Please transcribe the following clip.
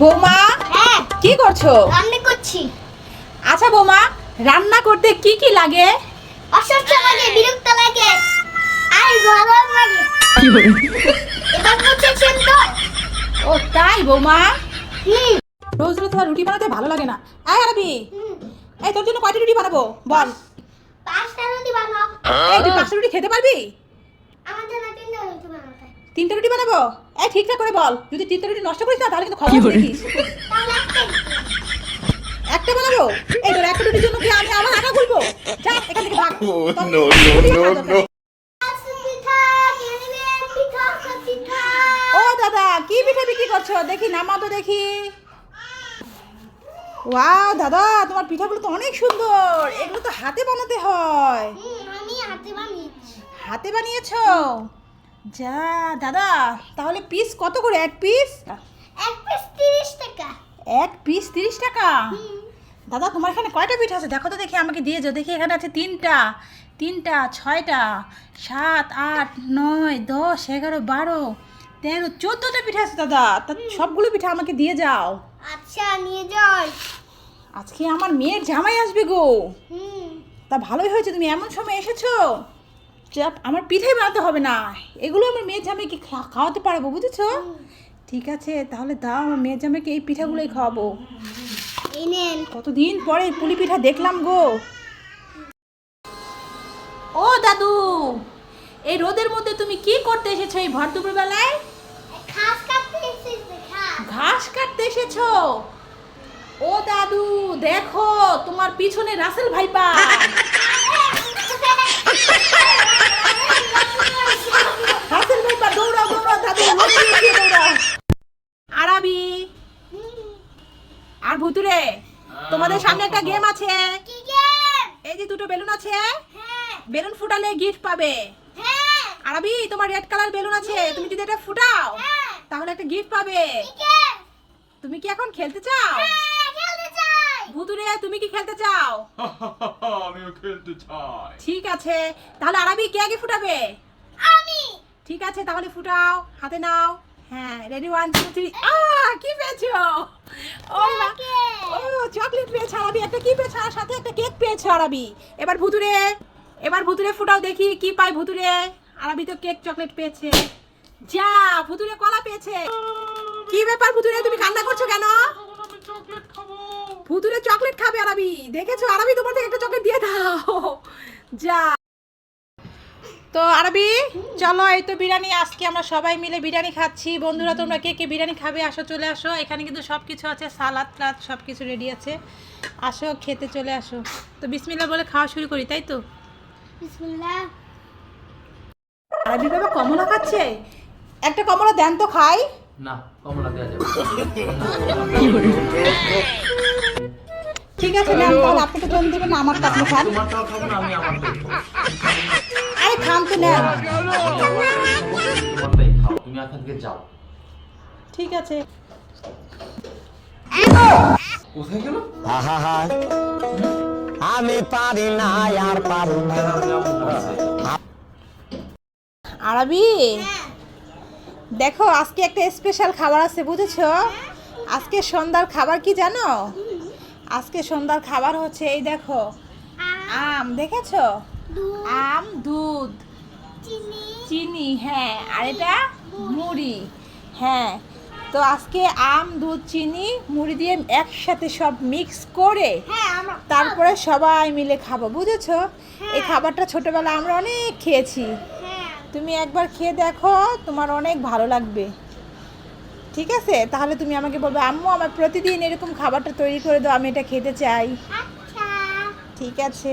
বৌমা, হ্যাঁ কি করছো? রান্না করছি। আচ্ছা বৌমা, রান্না করতে কি কি লাগে? অসহ্য লাগে, বিরক্ত লাগে, আর গরম লাগে। এবার বুঝেছেন তো? ও তাই বৌমা, হুম রোজ রোজ তোমার রুটি বানাতে ভালো লাগে না। এই আরবি, হুম। এই তোর জন্য কয়টা রুটি বানাবো বল? 5টা রুটি বানাও। এই তুই 5টা রুটি খেতে পারবি? আমার জন্য 3টা রুটি বানাতে। 3টা রুটি বানাবো? এই ঠিকঠাক করে বল, যদি 3টা রুটি নষ্ট করিস না তাহলে কিন্তু খবর দেখিস। তাহলে একটাই। একটা বানাবো? এই তোর একটা রুটির জন্য কি আমি আমার আটা খুলবো? যা এখান থেকে ভাগ। no, no. আজকে পিঠা খেয়ে নেবেন, পিঠা পিঠা। ও দাদা, কি পিঠা বিক্রি করছো? দেখি নামা তো দেখি। ওয়াও দাদা, তোমার পিঠাগুলো তো অনেক সুন্দর। এগুলো তো হাতে বানাতে হয়। আমি হাতে বানিয়েছি। হাতে বানিয়েছো? যা দাদা, তাহলে পিস কত করে এক পিস? এক পিস 30 টাকা। এক পিস 30 টাকা? দাদা তোমার এখানে কয়টা পিঠা আছে দেখো তো দেখি, আমাকে দিয়ে যাও দেখি। এখানে আছে 3টা, 6টা, 7, 8, 9, 10, 11, 12, 13, 14টা পিঠা আছে দাদা। তা সবগুলো পিঠা আমাকে দিয়ে যাও। আচ্ছা নিয়ে যাই। আজকে আমার মেয়ের জামাই আসবে গো। হুম তা ভালোই হয়েছে তুমি এমন সময় এসেছো। চাপ, আমার পিঠাই বানাতে হবে না, এগুলো আমার মেয়ের জামাইকে খাওয়াতে পারবো, বুঝেছো? ঠিক আছে তাহলে দাও, আমার মেয়ের জামাইকে এই পিঠাগুলোই খাওয়াবো। এই নেন। কতদিন পরে পুলি পিঠা দেখলাম গো। ও দাদু, এই রোদের মধ্যে তুমি কি করতে এসেছো এই ভর দুপুর বেলায়? ঘাস কাটতে এসেছি, ঘাস। ঘাস কাটতে এসেছো? ও দাদু দেখো, তোমার পিছনে রাসেল ভাইপা। রাসেল ভাইপা, দৌড়াও দৌড়াও দাদু, লুকিয়ে দৌড়াও। আরাবি আর ভুতুরে, তোমাদের সামনে একটা গেম আছে। কি গেম? এই যে দুটো বেলুন আছে, হ্যাঁ বেলুন ফুটালে গিফট পাবে। হ্যাঁ। আরবি, তোমার রেড কালার বেলুন আছে, তুমি যদি এটা ফুটাও হ্যাঁ। তাহলে একটা গিফট পাবে। কি গেম? তুমি কি এখন খেলতে চাও? হ্যাঁ, খেলতে চাই। ভুতুরে, তুমি কি খেলতে চাও? আমিও খেলতে চাই। ঠিক আছে, তাহলে আরবি কে আগে ফুটাবে? আমি। ঠিক আছে তাহলে ফুটাও, হাতে নাও। হ্যাঁ, রেডি 1 2 3। কি পেয়েছো? ও মা, ও চকলেট পেয়েছো আরবি, একটা কি পেয়েছো আর সাথে একটা কেক পেয়েছো আরবি। এবার ভুতুরে ফুটাও দেখি কি পায় ভুতুরে। আরবি তো কেক চকলেট পেয়েছে। যা, ভুতুরে কলা পেয়েছে। কি ব্যাপার ভুতুরে, তুমি কান্না করছো কেন? আমি চকলেট খাবো। ভুতুরে চকলেট খাবে আরবি, দেখেছো? আরবি তোমার থেকে একটা চকলেট দিয়ে দাও। যা। তো আরবি চলো, এই তো বিরিয়ানি, আজকে আমরা সবাই মিলে বিরিয়ানি খাচ্ছি। বন্ধুরা তোমরা কে কে বিরিয়ানি খাবে আসো, চলে আসো। এখানে কিন্তু সব কিছু আছে, সালাদ টালাদ সব কিছু রেডি আছে। আসো খেতে চলে আসো। তো বিসমিল্লাহ বলে খাওয়া শুরু করি, তাই তো? বিসমিল্লাহ। আরবি বাবা কমলা খাচ্ছে, একটা কমলা দেন তো খাই। না, কমলা দেওয়া যাবে। ঠিক আছে দেন, তাহলে আপনাকে জন দেবেন না, আমারটা আপনি খান। তোমারটাও খাবো না, আমি আমারটাই খাবো। আরে খান তো, নেন। তোমারটাই খাও, তুমি এখান থেকে যাও। ঠিক আছে। কোথায় গেল? আমি পারি না আর পারি না। আরবি দেখো, আজকে একটা স্পেশাল খাবার আছে, বুঝেছো? আজকে সন্ধ্যার খাবার কি জানো? আজকে সন্ধ্যার খাবার হচ্ছে এই দেখো, আম, দেখেছো? আম, দুধ, চিনি। চিনি, হ্যাঁ, আর এটা মুড়ি। হ্যাঁ, তো আজকে আম, দুধ, চিনি, মুড়ি দিয়ে একসাথে সব মিক্স করে হ্যাঁ আমরা। তারপরে সবাই মিলে খাবো, বুঝেছো? এই খাবারটা ছোটবেলায় আমরা অনেক খেয়েছি। হ্যাঁ। তুমি একবার খেয়ে দেখো, তোমার অনেক ভালো লাগবে। ঠিক আছে, তাহলে তুমি আমাকে বলবে আম্মু আমার প্রতিদিন এরকম খাবারটা তৈরি করে দাও, আমি এটা খেতে চাই। আচ্ছা। ঠিক আছে।